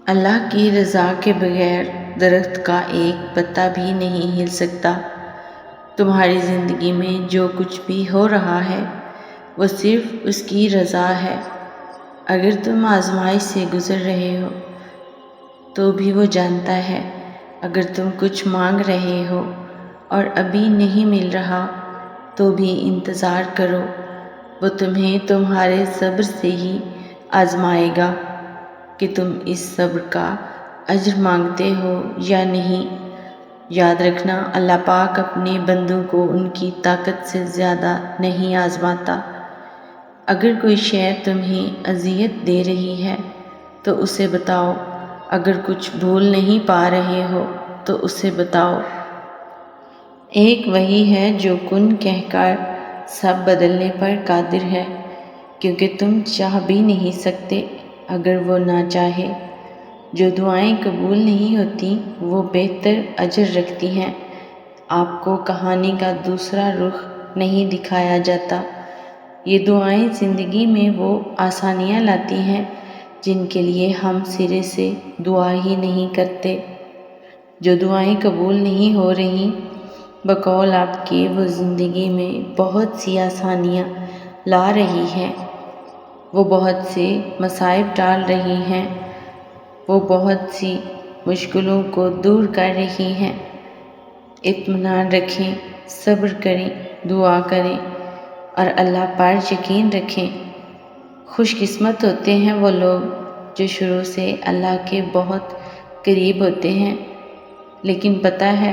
اللہ کی رضا کے بغیر درخت کا ایک پتا بھی نہیں ہل سکتا۔ تمہاری زندگی میں جو کچھ بھی ہو رہا ہے وہ صرف اس کی رضا ہے۔ اگر تم آزمائش سے گزر رہے ہو تو بھی وہ جانتا ہے۔ اگر تم کچھ مانگ رہے ہو اور ابھی نہیں مل رہا تو بھی انتظار کرو، وہ تمہیں تمہارے صبر سے ہی آزمائے گا کہ تم اس صبر کا اجر مانگتے ہو یا نہیں۔ یاد رکھنا، اللہ پاک اپنے بندوں کو ان کی طاقت سے زیادہ نہیں آزماتا۔ اگر کوئی شے تمہیں اذیت دے رہی ہے تو اسے بتاؤ، اگر کچھ بھول نہیں پا رہے ہو تو اسے بتاؤ۔ ایک وہی ہے جو کن کہہ کر سب بدلنے پر قادر ہے، کیونکہ تم چاہ بھی نہیں سکتے اگر وہ نہ چاہے۔ جو دعائیں قبول نہیں ہوتی وہ بہتر اجر رکھتی ہیں۔ آپ کو کہانی کا دوسرا رخ نہیں دکھایا جاتا۔ یہ دعائیں زندگی میں وہ آسانیاں لاتی ہیں جن کے لیے ہم سرے سے دعا ہی نہیں کرتے۔ جو دعائیں قبول نہیں ہو رہی، بقول آپ کے وہ زندگی میں بہت سی آسانیاں لا رہی ہیں، وہ بہت سے مصائب ٹال رہی ہیں، وہ بہت سی مشکلوں کو دور کر رہی ہیں۔ اطمینان رکھیں، صبر کریں، دعا کریں اور اللہ پر یقین رکھیں۔ خوش قسمت ہوتے ہیں وہ لوگ جو شروع سے اللہ کے بہت قریب ہوتے ہیں، لیکن پتہ ہے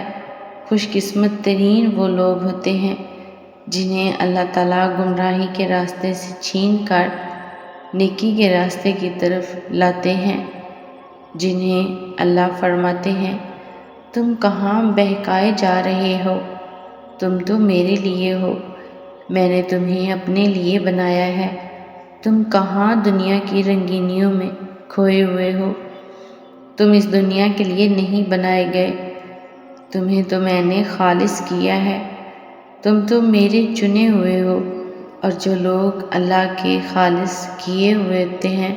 خوش قسمت ترین وہ لوگ ہوتے ہیں جنہیں اللہ تعالیٰ گمراہی کے راستے سے چھین کر نیکی کے راستے کی طرف لاتے ہیں، جنہیں اللہ فرماتے ہیں تم کہاں بہکائے جا رہے ہو، تم تو میرے لیے ہو، میں نے تمہیں اپنے لیے بنایا ہے، تم کہاں دنیا کی رنگینیوں میں کھوئے ہوئے ہو، تم اس دنیا کے لیے نہیں بنائے گئے، تمہیں تو میں نے خالص کیا ہے، تم تو میرے چنے ہوئے ہو۔ اور جو لوگ اللہ کے خالص کیے ہوئے ہوتے ہیں،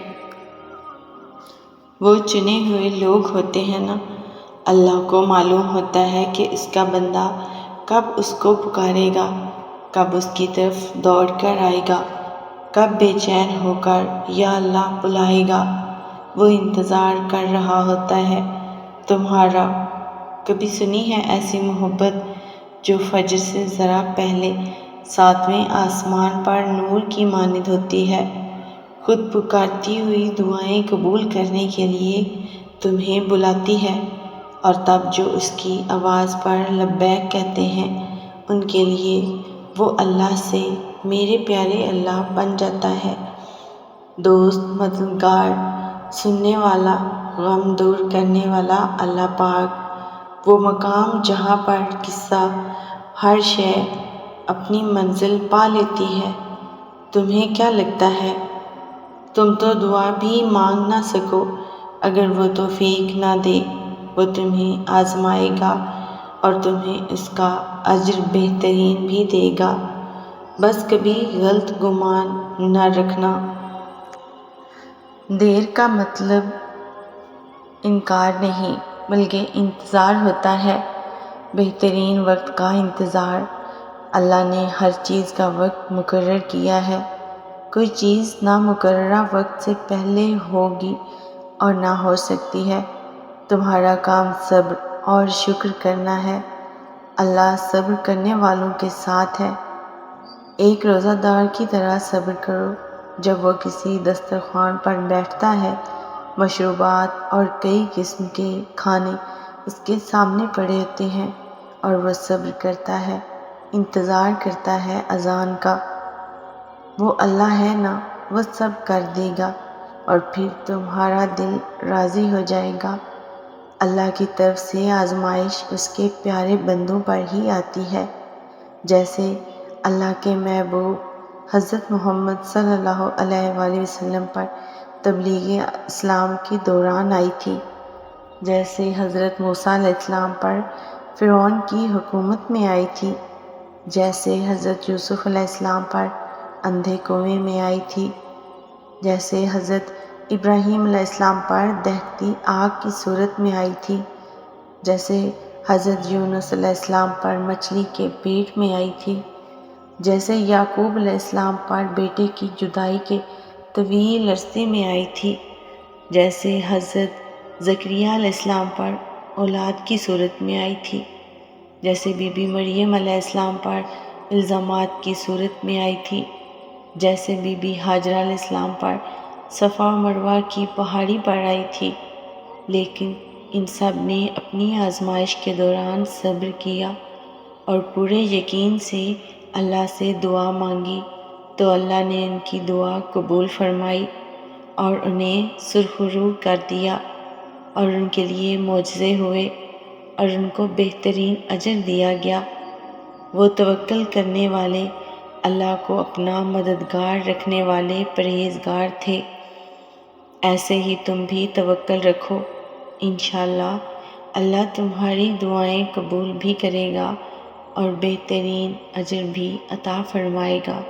وہ چنے ہوئے لوگ ہوتے ہیں نا، اللہ کو معلوم ہوتا ہے کہ اس کا بندہ کب اس کو پکارے گا، کب اس کی طرف دوڑ کر آئے گا، کب بے چین ہو کر یا اللہ بلائے گا۔ وہ انتظار کر رہا ہوتا ہے تمہارا۔ کبھی سنی ہے ایسی محبت جو فجر سے ذرا پہلے ساتویں آسمان پر نور کی مانند ہوتی ہے، خود پکارتی ہوئی دعائیں قبول کرنے کے لیے تمہیں بلاتی ہے، اور تب جو اس کی آواز پر لبیک کہتے ہیں ان کے لیے وہ اللہ سے میرے پیارے اللہ بن جاتا ہے۔ دوست، مددگار، سننے والا، غم دور کرنے والا اللہ پاک، وہ مقام جہاں پر قصہ ہر شے اپنی منزل پا لیتی ہے۔ تمہیں کیا لگتا ہے تم تو دعا بھی مانگ نہ سکو؟ اگر وہ توفیق نہ دے، وہ تمہیں آزمائے گا اور تمہیں اس کا اجر بہترین بھی دے گا۔ بس کبھی غلط گمان نہ رکھنا۔ دیر کا مطلب انکار نہیں بلکہ انتظار ہوتا ہے، بہترین وقت کا انتظار۔ اللہ نے ہر چیز کا وقت مقرر کیا ہے، کوئی چیز نامقررہ وقت سے پہلے ہوگی اور نہ ہو سکتی ہے۔ تمہارا کام صبر اور شکر کرنا ہے، اللہ صبر کرنے والوں کے ساتھ ہے۔ ایک روزہ دار کی طرح صبر کرو جب وہ کسی دسترخوان پر بیٹھتا ہے، مشروبات اور کئی قسم کے کھانے اس کے سامنے پڑے ہوتے ہیں اور وہ صبر کرتا ہے، انتظار کرتا ہے اذان کا۔ وہ اللہ ہے نا، وہ سب کر دے گا اور پھر تمہارا دل راضی ہو جائے گا۔ اللہ کی طرف سے آزمائش اس کے پیارے بندوں پر ہی آتی ہے، جیسے اللہ کے محبوب حضرت محمد صلی اللہ علیہ وآلہ وسلم پر تبلیغ اسلام کے دوران آئی تھی، جیسے حضرت موسیٰ علیہ السلام پر فرعون کی حکومت میں آئی تھی، جیسے حضرت یوسف علیہ السلام پر اندھے کنویں میں آئی تھی، جیسے حضرت ابراہیم علیہ السلام پر دہتی آگ کی صورت میں آئی تھی، جیسے حضرت یونس علیہ السلام پر مچھلی کے پیٹ میں آئی تھی، جیسے یعقوب علیہ السلام پر بیٹے کی جدائی کے طویل عرصے میں آئی تھی، جیسے حضرت زکریا علیہ السلام پر اولاد کی صورت میں آئی تھی، جیسے بی بی مریم علیہ السلام پر الزامات کی صورت میں آئی تھی، جیسے بی بی ہاجرہ علیہ السلام پر صفا و مروہ کی پہاڑی پر آئی تھی، لیکن ان سب نے اپنی آزمائش کے دوران صبر کیا اور پورے یقین سے اللہ سے دعا مانگی تو اللہ نے ان کی دعا قبول فرمائی اور انہیں سرخرو کر دیا اور ان کے لیے معجزے ہوئے اور ان کو بہترین اجر دیا گیا۔ وہ توکل کرنے والے، اللہ کو اپنا مددگار رکھنے والے پرہیزگار تھے۔ ایسے ہی تم بھی توکل رکھو، انشاءاللہ اللہ تمہاری دعائیں قبول بھی کرے گا اور بہترین اجر بھی عطا فرمائے گا۔